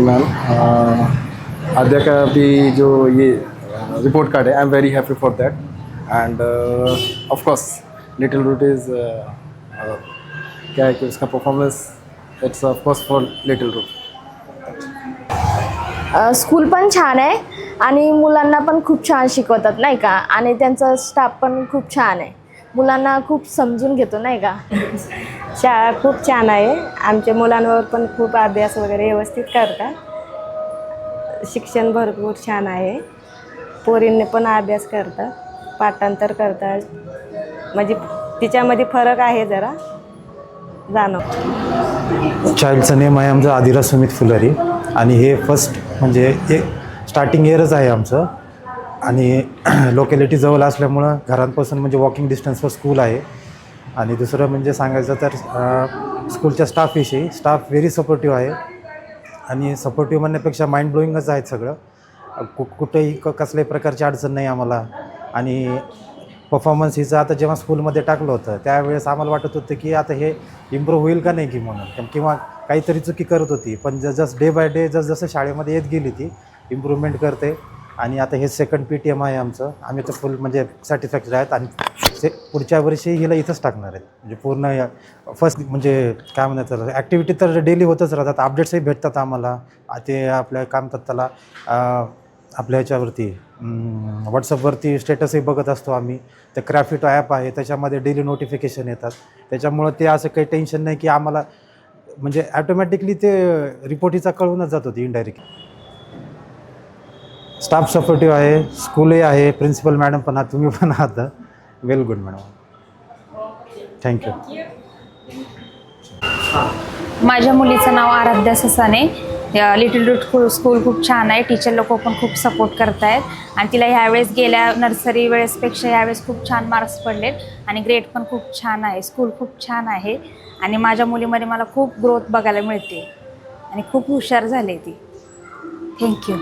Ma'am. आद्या का भी जो ये रिपोर्ट कार्ड है, I am very happy for that. And of course little root is क्या है कि उसका performance it's of course for little root. School पण छान आहे आणि मुलांना पण खूप छान शिकवतात नाही का, आणि त्यांचा स्टाफ पण खूप छान आहे, मुलांना खूप समजून घेतो नाही का। शाळा खूप छान आहे, आमच्या मुलांवर पण खूप अभ्यास वगैरे व्यवस्थित करतात, शिक्षण भरपूर छान आहे, पोरींनी पण अभ्यास करतात, पाठांतर करतात, म्हणजे तिच्यामध्ये फरक आहे जरा जाणवतो। चाइल्डचं नेम आहे आमचं आदिरा सुमित फुलारी आणि हे फर्स्ट म्हणजे हे स्टार्टिंग इयरच आहे आमचं आणि लोकॅलिटी जवळ असल्यामुळं घरांपासून म्हणजे वॉकिंग डिस्टन्सवर स्कूल आहे। आणि दुसरं म्हणजे सांगायचं तर स्कूलच्या स्टाफविषयी, स्टाफ व्हेरी सपोर्टिव्ह आहे आणि सपोर्टिव्ह म्हणण्यापेक्षा माइंड ब्लोईंगच आहेत सगळं, कुठेही कसल्याही प्रकारची अडचण नाही आम्हाला। आणि परफॉर्मन्स हिचं आता जेव्हा स्कूलमध्ये टाकलं होतं त्यावेळेस आम्हाला वाटत होतं की आता हे इम्प्रूव्ह होईल का नाही की म्हणून, किंवा काहीतरी चुकी करत होती, पण जसं डे बाय डे जसं शाळेमध्ये येत गेली ती इम्प्रूव्हमेंट करते। आणि आता हे सेकंड PTM आहे आमचं, आम्ही तर फुल म्हणजे सॅटिस्फॅक्शन आहेत आणि पुढच्या वर्षी हिला इथंच टाकणार आहेत, म्हणजे पूर्ण फर्स्ट म्हणजे काय म्हणतात ॲक्टिव्हिटी तर डेली होतच राहतात, अपडेट्सही भेटतात आम्हाला, ते आपल्या काय म्हणतात त्याला आपल्या ह्याच्यावरती व्हॉट्सअपवरती स्टेटसही बघत असतो आम्ही, ते क्राफ्ट ॲप आहे त्याच्यामध्ये डेली नोटिफिकेशन येतात, त्याच्यामुळं ते असं काही टेन्शन नाही की आम्हाला म्हणजे ॲटोमॅटिकली ते रिपोर्टीचा कळूनच जात होती इनडायरेक्टली। स्टाफ सपोर्टिव्ह आहे, स्कूलही आहे, प्रिन्सिपल मॅडम पण आहात, तुम्ही पण आहात, वेल गुड मॅडम, थँक्यू। माझ्या मुलीचं नाव Aaradhya Sasane. Little root school खूप छान आहे, टीचर लोक पण खूप सपोर्ट करत आहेत आणि तिला ह्यावेळेस गेल्या नर्सरी वेळेसपेक्षा ह्यावेळेस खूप छान मार्क्स पडलेत आणि ग्रेड पण खूप छान आहे, स्कूल खूप छान आहे आणि माझ्या मुलीमध्ये मला खूप ग्रोथ बघायला मिळते आणि खूप हुशार झाली ती। थँक्यू।